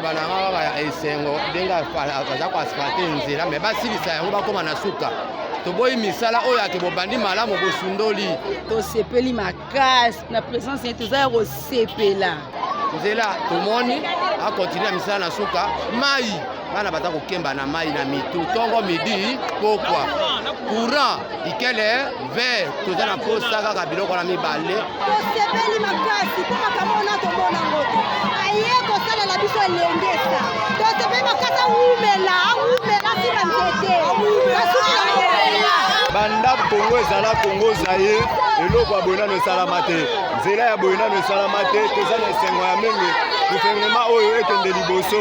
bananga ba esengo denga za kwa asfalter nzela mais basilisa yango bakoma na suka toboyi misala oyo akebo bandi malamu bosundoli tosepeli makasi na présence yetu za kosepela nzela tomoni akontinue misala na suka mai bana bata kokemba na mai na mitu tongo midi pokwa courant ikele vert toza na posa kaka biloko na mibale tosepeli makasi mpo makamona tomona moto aye kosalela biso elengesa tosepeli makasi awumela sima nzete banda Kongo ezala Kongo zaye eloko ya boyina no esalama te nzela ya boyina no esalama te toza na esengo ya mingi gouvernement oyo ekende liboso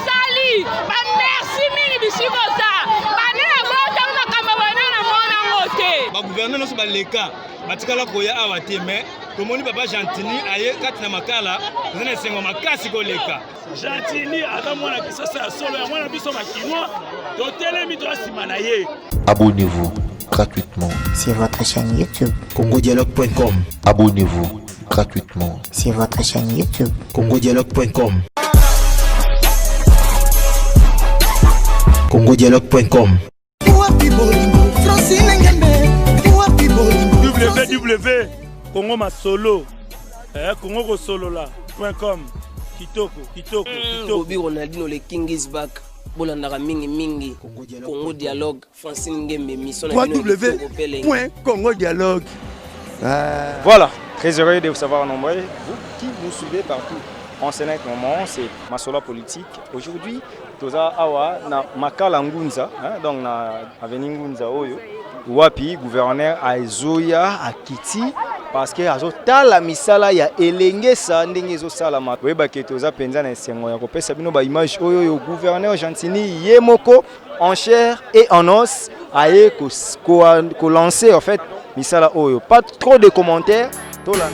sali ba merci mingi bisikoza bane na bota makamba bana na mona ngote ba gouvernement no so baleka batikala koya awa te mais tomoni papa Gentini aye kati na makala zene sengo makasi koleka Gentini ata mwana kisasa ya solo ya mwana biso makinwa totelemi to asima na ye. Abonnez-vous gratuitement sur votre chaîne YouTube congodialogue.com. Abonnez-vous gratuitement sur votre chaîne YouTube congodialogue.com. congodialogue.com. www Congo Masolo Congo Kosolola.com. Kitoko Bobby Ronaldinho le King is back. Bolandaka mingi Congo Dialogue Francine Ngembe mission www.congodialogue. Voilà, très heureux de vous savoir nombreux, vous qui nous suivez partout. En Sénat moment, c'est Masola politique. Aujourd'hui, toza awa na makala ngunza, donc na avenue ngunza oyo. Wapi gouverneur Aizoya akiti parce que azotala misala ya elengesa ndenge ezosalama weba ke toza penza na esengo ya kopesa bino ba image oyo yo gouverneur Gentini yemoko en chair et en os aye ko lancer en fait misala oyo. Pas trop de commentaires tola.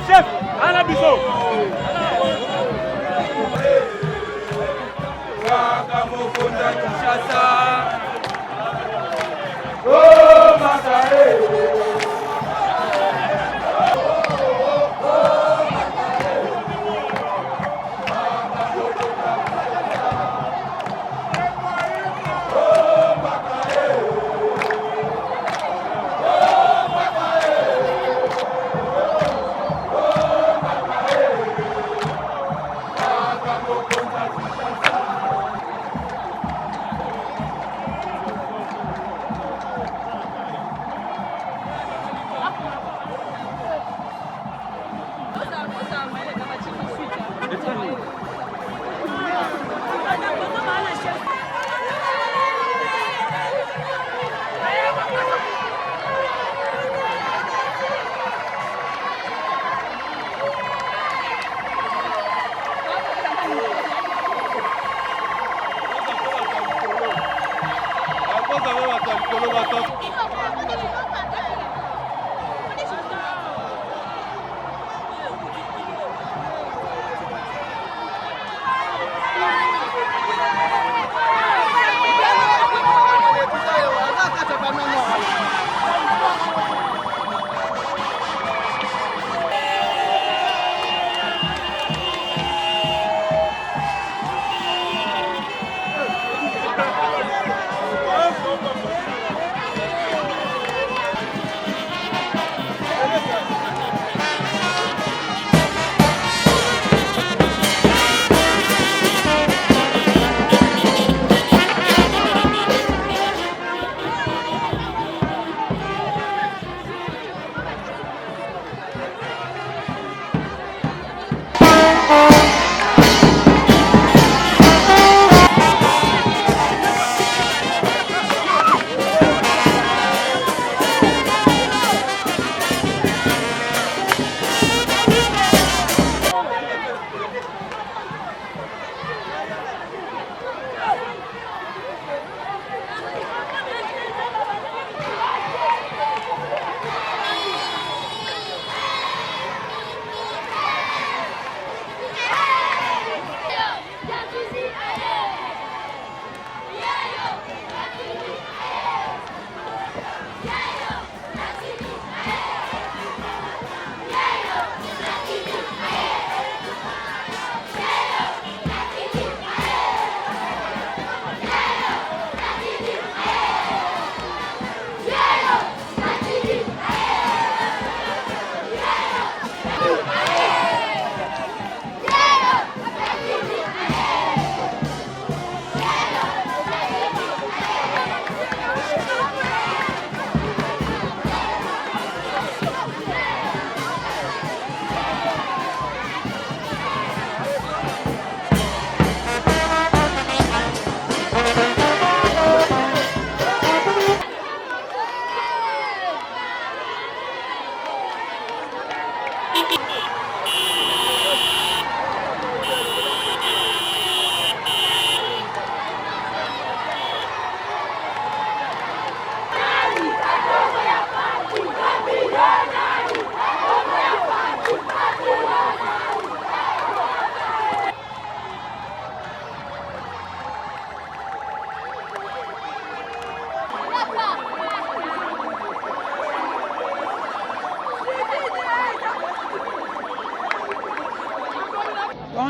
Chef, ala biso.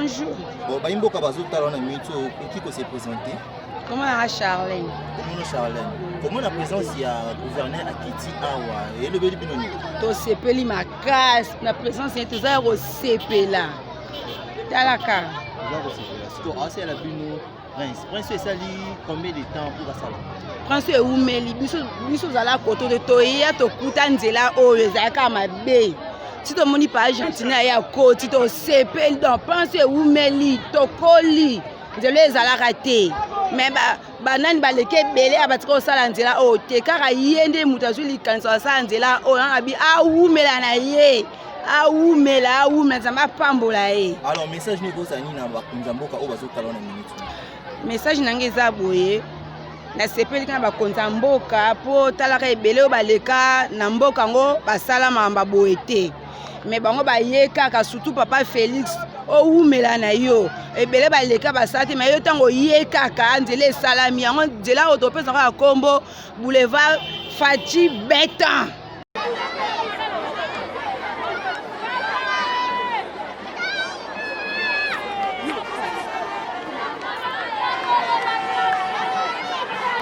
Bonjour. Bon, Baimboka Bazotala, on a mis qui peut se présenter. Comment est Charlène? Comment Charlène? Comment la présence il y a gouverneur Akiti Awa et le Bélibinoni? To sepeli ma casse, la présence est tout ça au sepela. Talaka. Parce que la bino Prince. Prince est sali combien de temps pour ça? Prince est oumeli biso zala koto de toya to kuta nzela oyo zaka mabe. Si to moni pa Argentina ya koti to sepeli donc Prince est oumeli to koli. Nzela ezala raté. Mais banani baleke belé abatiko sala nzela o te kaka yende mutazu likanisa sala nzela o ngabi awumela na ye. Awumela zamba pambola ye. Alors message ni kozani na bakonza mboka o bazotala na minute. Message nangeza boye na sepeli kana bakonza mboka po talaka ebele o baleka na mboka ngo basala mamba boete. Mais bango bayeka ka surtout papa Félix o wumela na yo ebele baleka basate mais yo tango yeka ka nzele salami yango nzela otopesa ka kombo boulevard Fati Betan.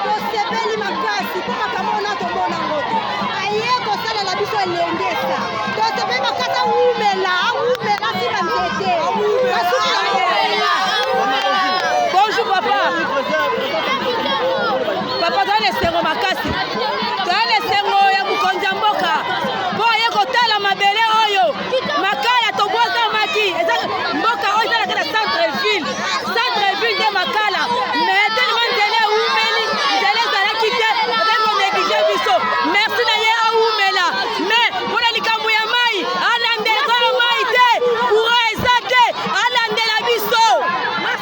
tosepeli makasi mpo makambo na tomona ngoto aye kosalela biso elengesa tosepeli makasi awumela sima nzete. Bonjour papa. Papa toa lesengo makasi toa lesengo ya mokonzi ya mboka mpo aye kotala mabele oyo makala tobwaza maki mboka oyo ezalaka na centre ville nde makala mais telema nzela ewumeli nzela ezalaki te otango néglige biso merci na ye awumela mais mpona likambo ya mai alandela kolo mai te courant eza te alandela biso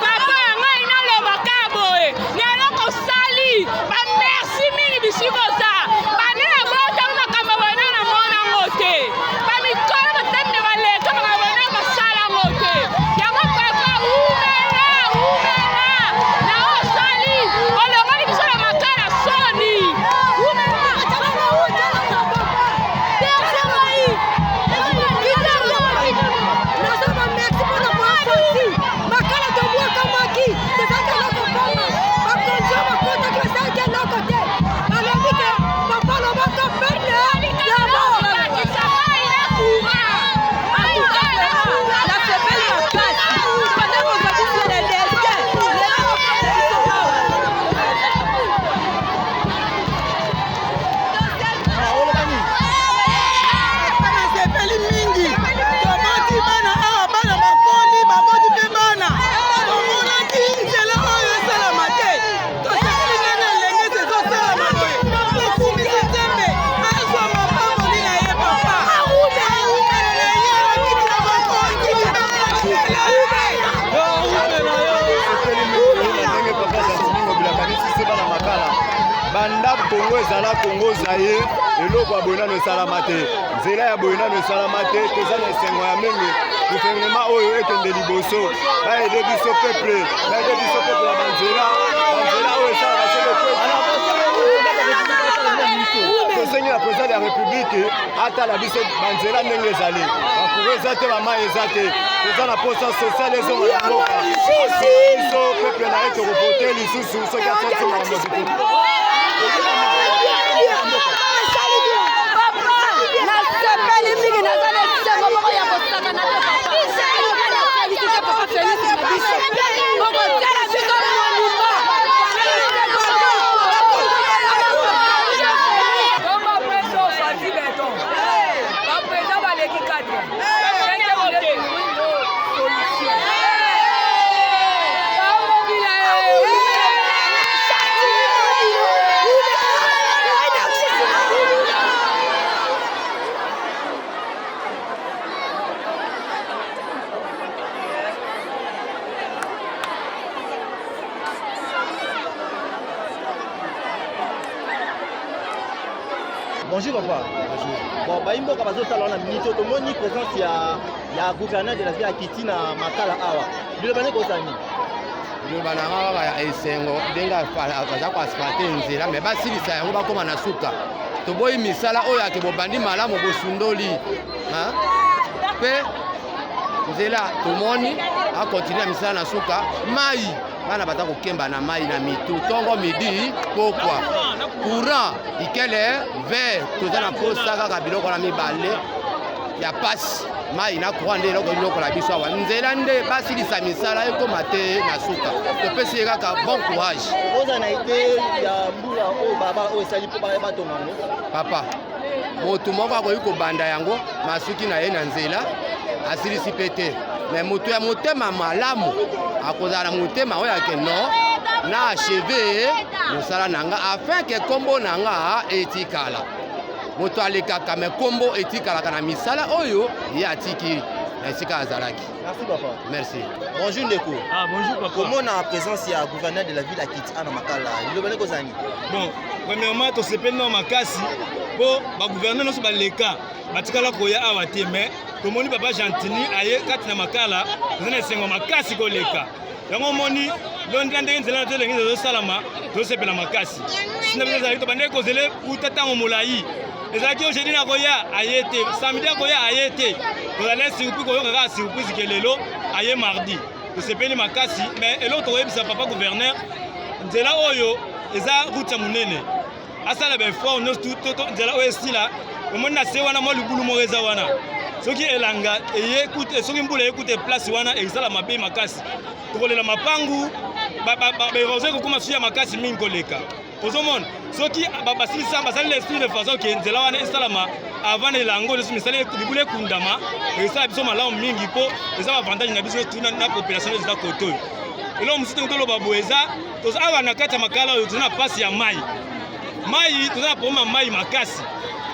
papa ngai nalobaka boye lelo kosali bamerci mingi bisikoza banena botanga makambo bana na mona ngo te bamikolo batembe baleka makambo bana basala ngo te yango papa umela na osali olongoli biso na makala soni banda Congo ezala Congo zaye eloko ya boyina no esalama te nzela ya boyina no esalama te toza na esengo ya mingi gouvernement oyo ekende liboso baede biso peuple ya banzela oyo esalaka se tosengi na président ya république atala biso banzela ndenge ezali bakuro eza te bamai eza te toza na posa sociale ezonga na mboka biso peuple na ye tokovote lisusu soki atosonga na mobito nasepeli mingi naza na esengo moko ya kosaka na te papa Félix na biso okotala biso monima Bonjour papa. Bonjour. Bon, Baimboka bazotala na minute tomoni présence ya gouverneur de la ville Akiti na makala awa. Bilobane kozani. Bilobana ngaka ya esengo denga akaza kwa asfalter nzela mais basilisa yango bakoma na suka. Toboyi misala oyo akebobandi malamu bosundoli. Pe nzela tomoni akontinue misala na suka mai bana bata kokemba na mai na mitu tongo midi pokwa courant ikele ver toza na posa kaka biloko na mibale ya pasi mai na courant nde eloko na biso awa nzela nde basilisa misala ekoma te na suka topesi ye kaka bon courage oza na ide ya mbula oyo baba oyo esali mpo batonga yango papa motu moko akoki kobanda yango masuki na ye na nzela asilisi pe te me motu ya motema malamu akozala na motema oyo ake no na acheve mosala na nga afin ke kombo na nga etikala moto alekaka me kombo etikalaka na misala oyo ye atiki na esika azalaki. Merci papa. Merci. Bonjour Ndeko. Ah bonjour papa. Comment on a la présence ya gouverneur de la ville akiti ana makala ilobane kozani. Bon, premièrement to sepeli na makasi po ba gouverneur noso baleka batikala koya awa te mais tomoni papa Gentini aye kati na makala zena sengo makasi koleka. Yango moni londa ndenge nzela na tolenge zo salama to sepela makasi. Sina biza zali to bande kozele utata molai. Ezaki aujourd'hui na koya ayete samedi koya ayete tozala surprise koyoka kaka surprise ke lelo aye mardi tosepeli makasi mais eloko tokoyebisa papa gouverneur nzela oyo eza route ya monene asala baeffort nyonso nzela oyo esila omoni na se wana mwa libulu moko eza wana soki elanga soki mbula eyekute place wana ezala mabe makasi tokolela mapangu baerose kokoma suya makasi mingi koleka ozomona soki basilisa basali l'esprit de façon ke nzela wana esalama avant elango nyonso misala libula ekundama esala biso malamu mingi mpo eza bavantage na biso tuna na population oyo eza koto oyo eloko mosusu ndenge toloba boye eza awa na kati ya makala oyo toza na pasi ya mai toza na problème ya mai makasi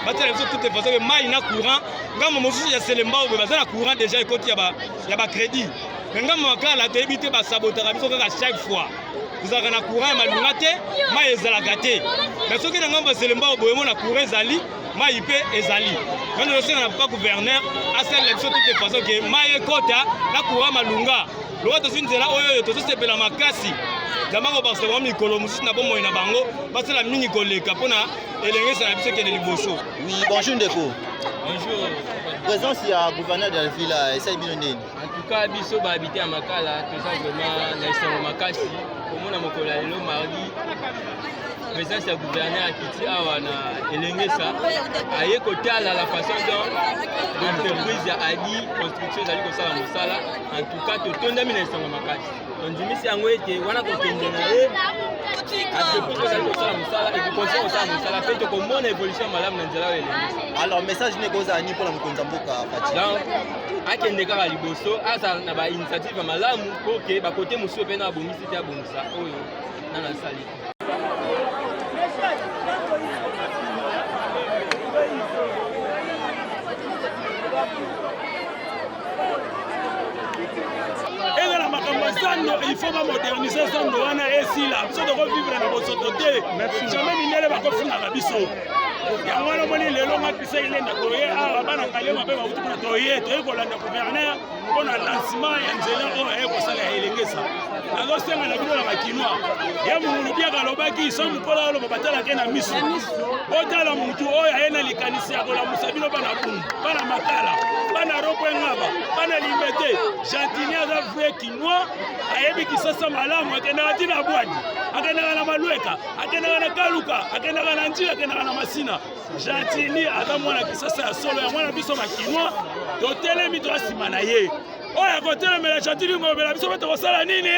batala biso toute façon ke mai na courant ngambo mosusu ya selemba oyo baza na courant déjà ekoti ya bacrédit me ngambo makala toyebi te basabotaka biso kaka chaque fois tozalaka na courant ya malunga te mai ezalaka te mais soki na ngambo ya selemba oyo boyemo na courant ezali mai mpe ezali nano tosenga na papa gouverneur asalela biso toute façon ke mai ekota na courant malunga loka tozwi nzela oyo tozosepela makasi zamango basaba mikolo mosusu na bomoi na bango basala mingi koleka mpona elengesa na biso ekende liboso. Oui, bonjour Ndeko. Bonjour. Présence ya gouverneur de la ville esali bino nini? En tout cas biso bahabite ya makala toza vraiment na esengo makasi komona mokolo ya lelo mardi présence ya gouverneur akiti awa na elengesa aye kotala la façon dont l'entreprise ya adi construction ezali kosala mosala. En tout cas totondami na esengo makasi tondimisi yango ete wana kokende na ye entreprise ezali kosala mosala ekokontinue kosala mosala mpe tokomona évolution malamu na nzela oyo elengesa. Alors message nini kozala nini mpona mokonzi ya mboka Fati? Donc akende kaka liboso azala na bainitiative ya malamu mpo ke bakote mosusu mpe na abongisi te abongisa oyo nana asali. ezala makambo ya zando il faut bamodernize zando wana esila biso tokovivre na bosoto te jamais mindele bakofunaka biso yango wana omoni lelo nga pisa ilenda toye awa bana ngali mabe bauti kuna toye toye kolanda gouverneur mpona lancement ya nzela oyo aye kosala ya elengesa nazosenga na bino na bakinois ya mongulu biaka alobaki so mokolo aloba batalake na miso otala motu oyo aye na likanisi ya kolamusa bino bana bundu bana makala bana rokwengaba bana limbete Gentini aza vrai kinois ayebi kisasa malamu akendaka ntina bwadi akendaka na malweka akendaka na kaluka akendaka na njila akendaka na masina. Gentini aza mwana kisasa ya solo ya mwana biso bakinois totelemi to asima na ye oyo akotelemela Gentini ngobela biso mpe tokosala nini?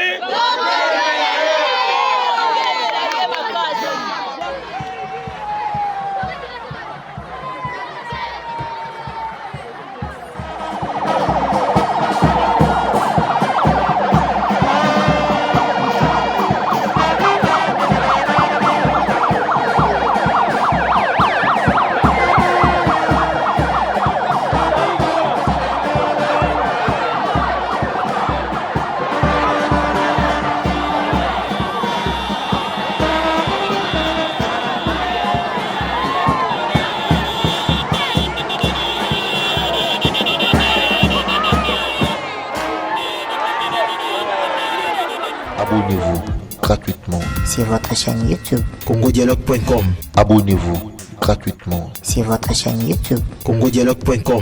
Abonnez-vous gratuitement sur votre chaîne YouTube congodialogue.com. Abonnez-vous gratuitement sur votre chaîne YouTube congodialogue.com.